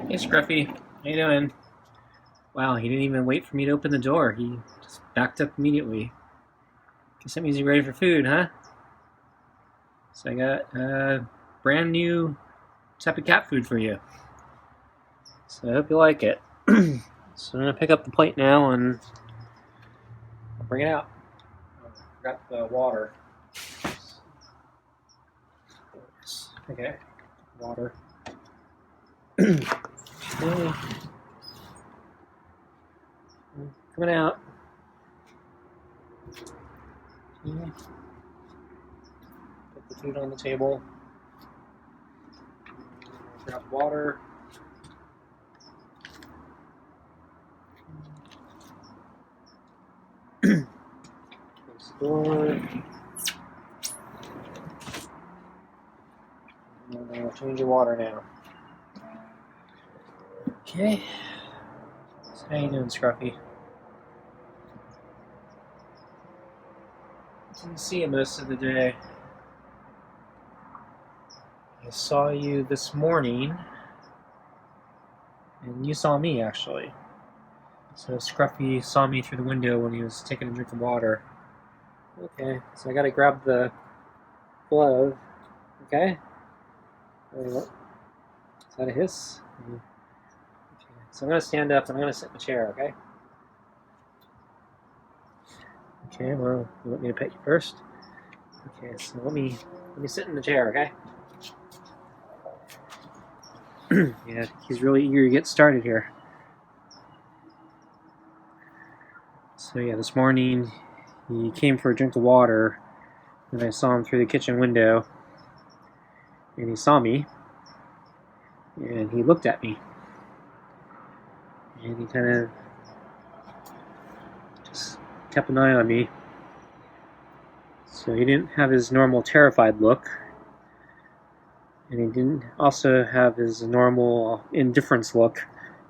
Hey Scruffy, how you doing? Wow, he didn't even wait for me to open the door. He just backed up immediately. Guess that means you're ready for food, huh? So I got brand new type of cat food for you. So I hope you like it. So I'm gonna pick up the plate now and I'll bring it out. I forgot the water. Okay, water. Okay. Coming out. Okay. Put the food on the table. Grab water. Close the door. And I'll change your water now. Okay. So how you doing, Scruffy? Didn't see you most of the day. I saw you this morning, and you saw me actually. So Scruffy saw me through the window when he was taking a drink of water. Okay, so I gotta grab the glove. Okay? Is that a hiss? Okay, so I'm gonna stand up and I'm gonna sit in the chair, okay? Okay, well, you want me to pet you first? Okay, so let me sit in the chair, okay? Yeah, he's really eager to get started here. So yeah, this morning he came for a drink of water, and I saw him through the kitchen window, and he saw me, and he looked at me, and he kind of just kept an eye on me. So he didn't have his normal terrified look, and he didn't also have his normal indifference look.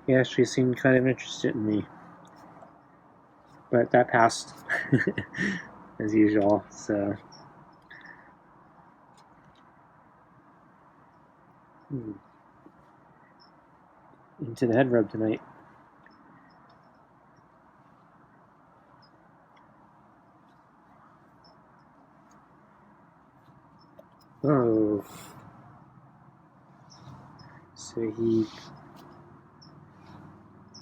He actually seemed kind of interested in me. But that passed, as usual, so... Into the head rub tonight. Oh. So he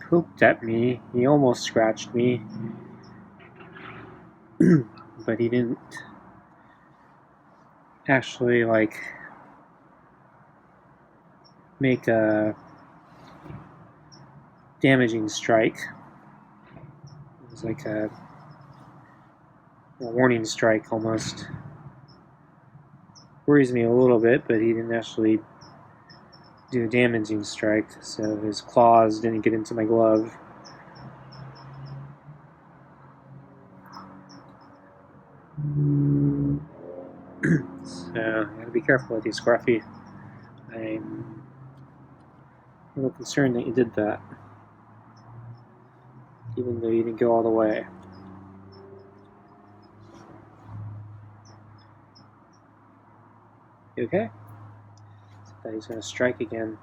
pooped at me. He almost scratched me. But he didn't actually, like, make a damaging strike. It was like a warning strike almost. Worries me a little bit, but he didn't actually do a damaging strike, so his claws didn't get into my glove. So I gotta be careful with you, Scruffy. I'm a little concerned that you did that, even though you didn't go all the way. You okay? I thought he's gonna strike again.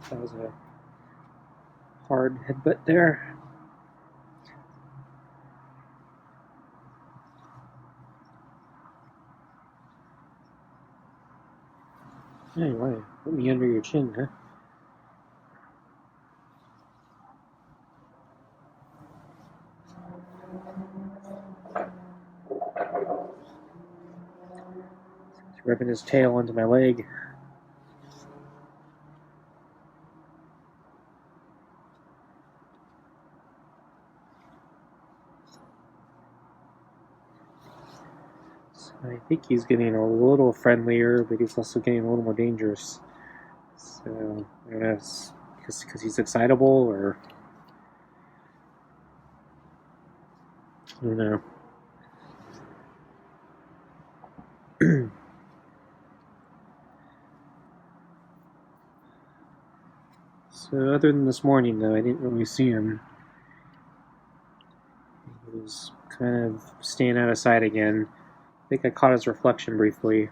That was a hard headbutt there. Anyway, put me under your chin, huh? He's rubbing his tail onto my leg. I think he's getting a little friendlier, but he's also getting a little more dangerous. So, I don't know if it's because he's excitable, or... I don't know. So, other than this morning, though, I didn't really see him. He was kind of staying out of sight again. I think I caught his reflection briefly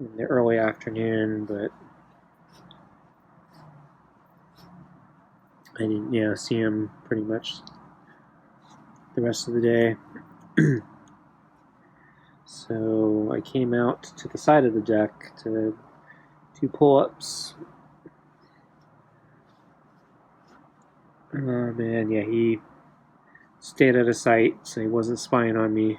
in the early afternoon, but I didn't see him pretty much the rest of the day. So I came out to the side of the deck to do pull-ups. Oh man, yeah, he stayed out of sight, so he wasn't spying on me.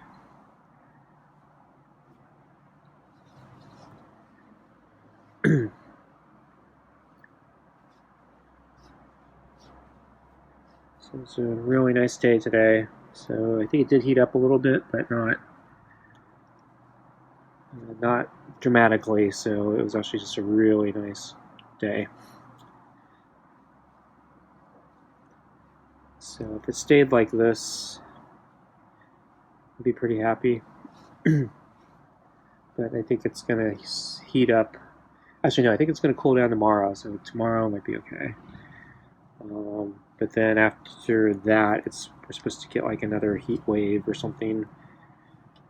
So it's a really nice day today. So I think it did heat up a little bit, but not dramatically. So it was actually just a really nice day. So if it stayed like this, I'd be pretty happy. But I think it's gonna heat up. Actually, no, I think it's gonna cool down tomorrow. So tomorrow might be okay. But then after that, we're supposed to get like another heat wave or something,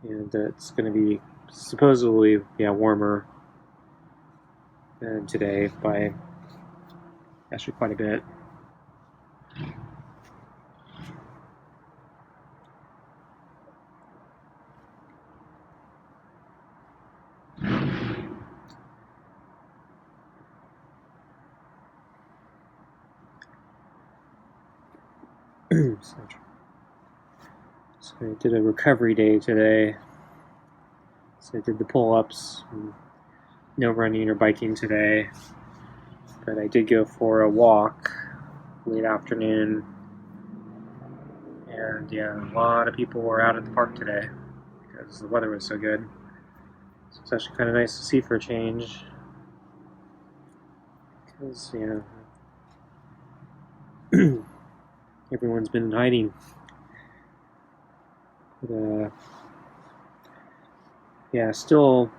and it's going to be supposedly warmer than today by actually quite a bit. So I did a recovery day today. So I did the pull-ups. No running or biking today, but I did go for a walk late afternoon. And yeah, a lot of people were out at the park today because the weather was so good. So it's actually kind of nice to see for a change. Because, everyone's been hiding. But, still,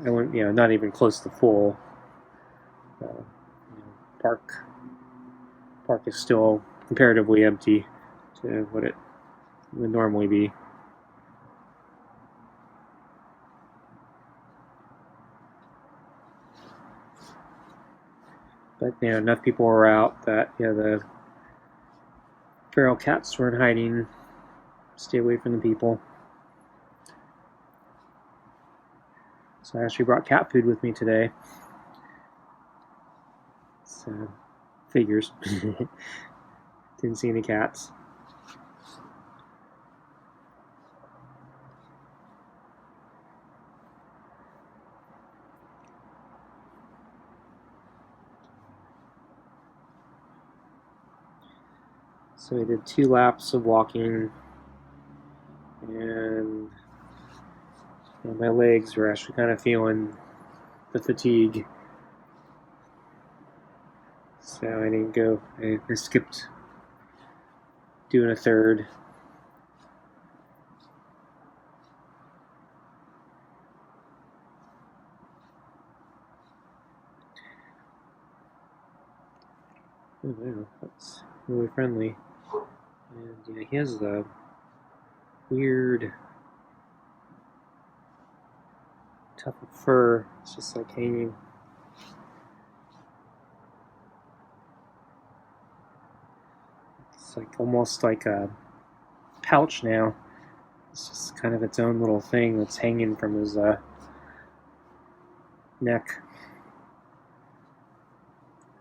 I went, not even close to full. Park is still comparatively empty to what it would normally be. But enough people were out that the feral cats weren't hiding. Stay away from the people. So I actually brought cat food with me today. So figures. Didn't see any cats. So I did 2 laps of walking, and my legs were actually kind of feeling the fatigue. So I didn't go, I skipped doing a third. Oh wow, that's really friendly. And he has the weird tuft of fur. It's just like hanging. It's like almost like a pouch now. It's just kind of its own little thing that's hanging from his neck.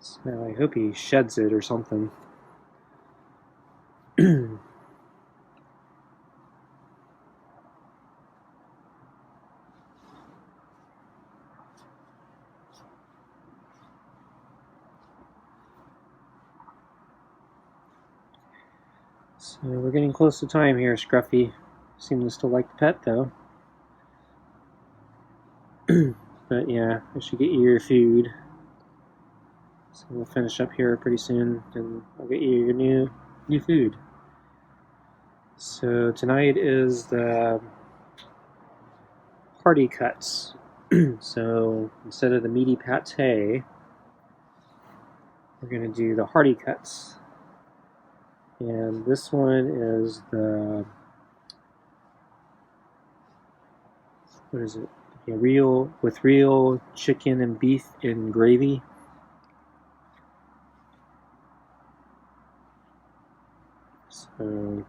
So I hope he sheds it or something. So we're getting close to time here, Scruffy. Seems to still like the pet, though. But yeah, I should get you your food. So we'll finish up here pretty soon, and I'll get you your new food. So tonight is the hearty cuts. So instead of the meaty paté, we're going to do the hearty cuts. And this one is the, what is it? Yeah, real chicken and beef in gravy. So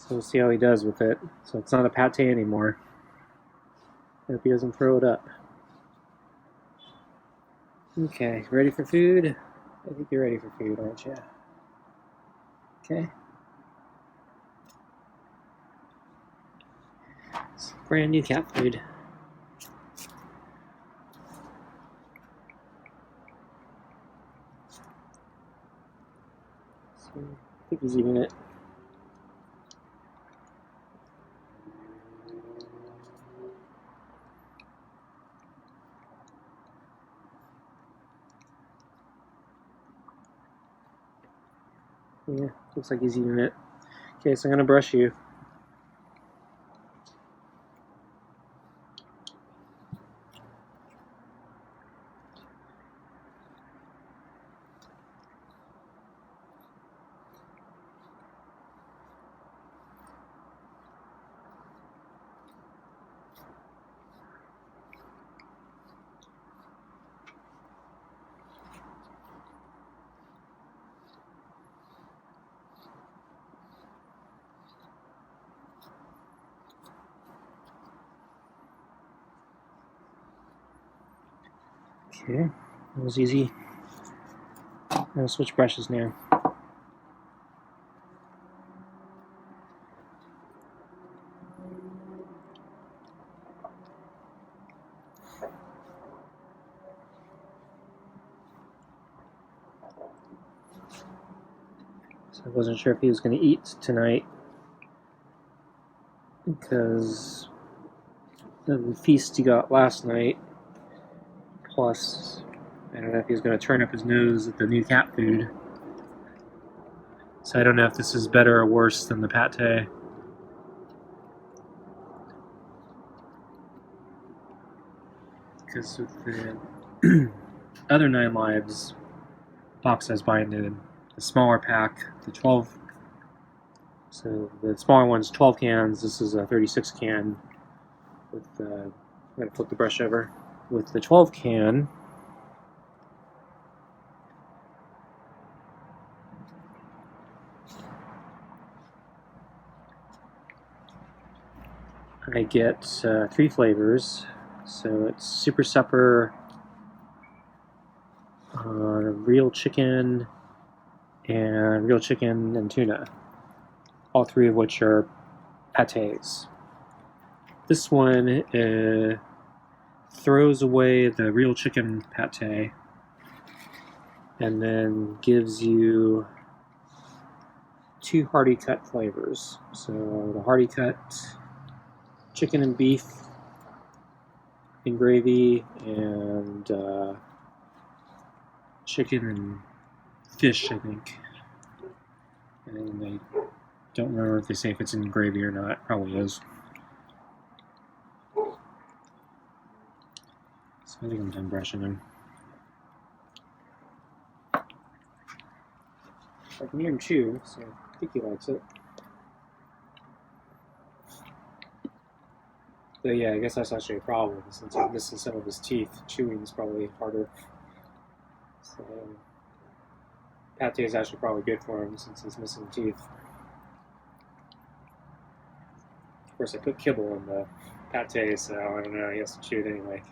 we'll see how he does with it. So it's not a pate anymore. I hope he doesn't throw it up. Okay, ready for food? I think you're ready for food, aren't you? Okay. It's brand new cat food. So I think he's eating it. Yeah, looks like he's eating it. Okay, so I'm gonna brush you. Okay, that was easy. I'm gonna switch brushes now. So I wasn't sure if he was gonna eat tonight because of the feast he got last night. Plus, I don't know if he's gonna turn up his nose at the new cat food. So I don't know if this is better or worse than the pate. Because with the other 9 lives box I was buying, the smaller pack, the 12. So the smaller one's 12 cans. This is a 36 can. With I'm gonna flip the brush over. With the 12 can, I get 3 flavors. So it's super supper, real chicken and tuna. All 3 of which are patés. This one throws away the real chicken paté and then gives you 2 hearty cut flavors. So the hearty cut chicken and beef in gravy, and chicken and fish, I think. And I don't remember if they say if it's in gravy or not. Probably is. So I think I'm done brushing him. I can hear him chew, so I think he likes it. But yeah, I guess that's actually a problem, since he's missing some of his teeth. Chewing is probably harder. So pate is actually probably good for him since he's missing teeth. Of course, I put kibble in the pate, so I don't know, he has to chew it anyway.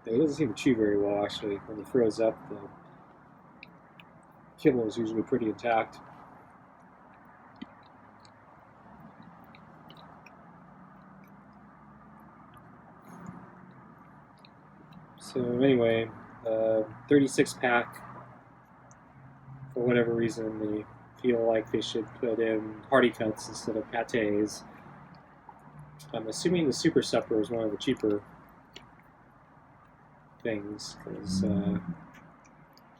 But he doesn't seem to chew very well, actually. When he throws up, the kibble is usually pretty intact. So anyway, 36 pack, for whatever reason, they feel like they should put in hearty cuts instead of patés. I'm assuming the Super Supper is one of the cheaper things, because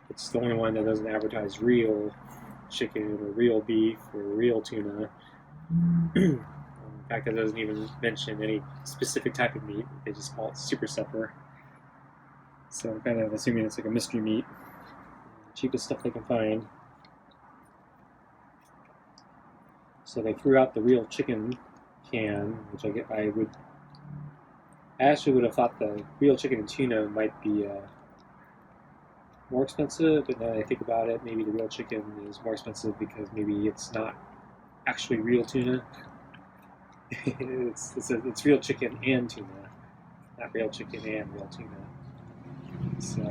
it's the only one that doesn't advertise real chicken or real beef or real tuna. In fact, it doesn't even mention any specific type of meat. They just call it super supper. So I'm kind of assuming it's like a mystery meat. Cheapest stuff they can find. So they threw out the real chicken can, which I actually would have thought the real chicken and tuna might be more expensive, but now that I think about it, maybe the real chicken is more expensive because maybe it's not actually real tuna. it's real chicken and tuna, not real chicken and real tuna. So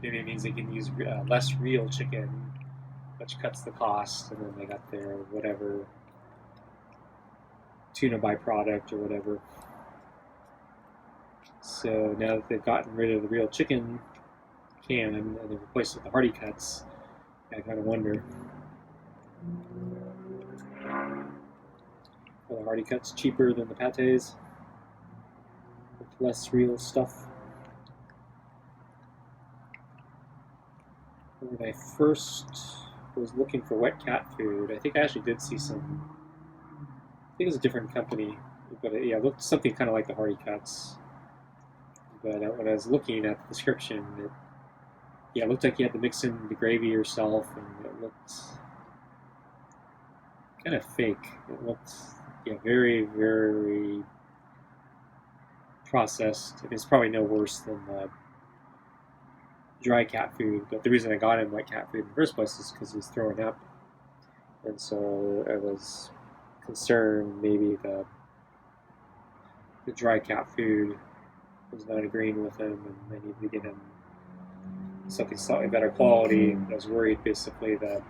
maybe it means they can use less real chicken, which cuts the cost, and then they got their whatever tuna byproduct or whatever. So now that they've gotten rid of the real chicken can and they've replaced it with the hearty cuts, I kind of wonder, are the hearty cuts cheaper than the patés with less real stuff? When I first was looking for wet cat food, I think I actually did see some, I think it was a different company, but it looked something kind of like the hearty cuts. But when I was looking at the description, it looked like you had to mix in the gravy yourself, and it looked kind of fake. It looked, very, very processed. I mean, it's probably no worse than dry cat food, but the reason I got him wet cat food in the first place is because he was throwing up, and so I was concerned maybe the dry cat food was not agreeing with him, and I needed to get him something slightly better quality. I was worried basically that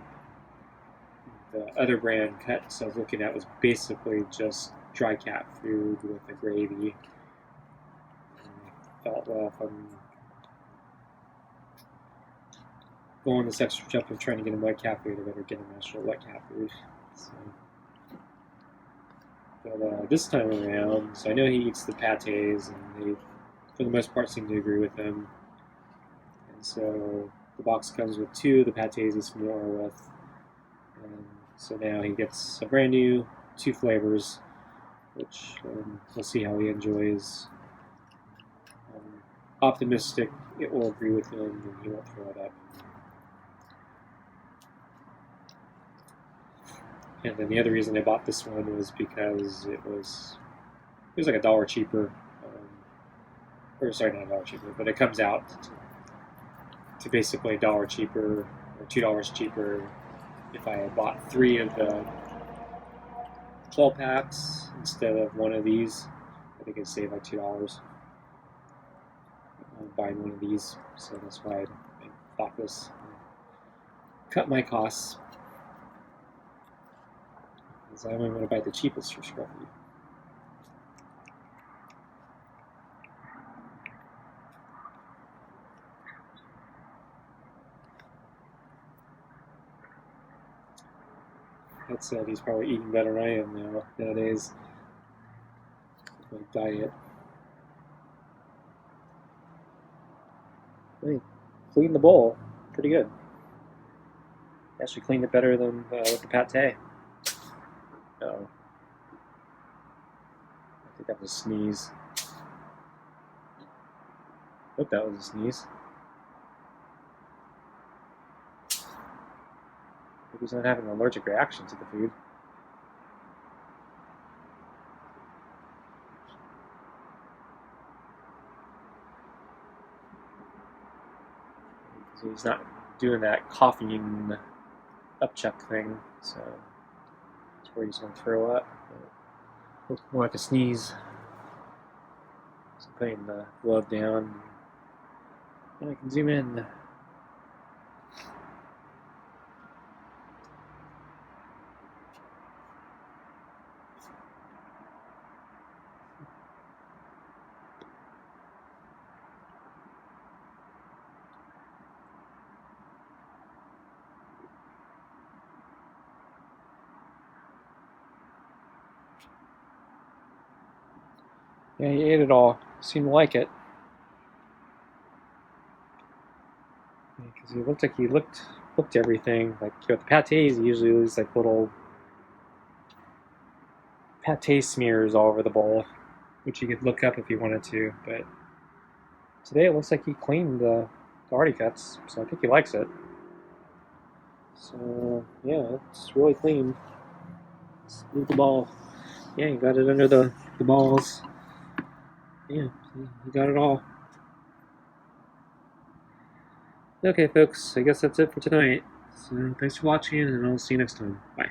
the other brand cuts I was looking at was basically just dry cat food with the gravy. And I felt, well, if I'm going this extra step of trying to get him wet cat food, I better get him actual wet cat food. So, but this time around, so I know he eats the patés, and they, for the most part, seem to agree with him. And so the box comes with 2 of the patés he's familiar with. And so now he gets a brand new 2 flavors, which we'll see how he enjoys. I'm optimistic it will agree with him and he won't throw it up. And then the other reason I bought this one was because it was like $1 cheaper. Or sorry, not $1 cheaper, but it comes out to basically $1 cheaper or $2 cheaper if I had bought 3 of the 12 packs instead of one of these. I think I'd save like $2 buying one of these, so that's why I bought this. Cut my costs, because I only want to buy the cheapest for Scruffy. That said, he's probably eating better than I am nowadays. My diet. I cleaned the bowl pretty good. Actually cleaned it better than with the paté. Oh. I think that was a sneeze. I hope that was a sneeze. Maybe he's not having an allergic reaction to the food. He's not doing that coughing upchuck thing, so that's where he's going to throw up. Looks more like a sneeze. So putting the glove down, and I can zoom in. Yeah, he ate it all. Seemed to like it. Because he looked like he looked everything. Like with the patés, he usually leaves like little paté smears all over the bowl, which you could look up if you wanted to, but today it looks like he cleaned the hearty cuts, so I think he likes it. So yeah, it's really clean. Let's move the ball. Yeah, you got it under the balls. Yeah, you got it all. Okay, folks, I guess that's it for tonight. So thanks for watching, and I'll see you next time. Bye.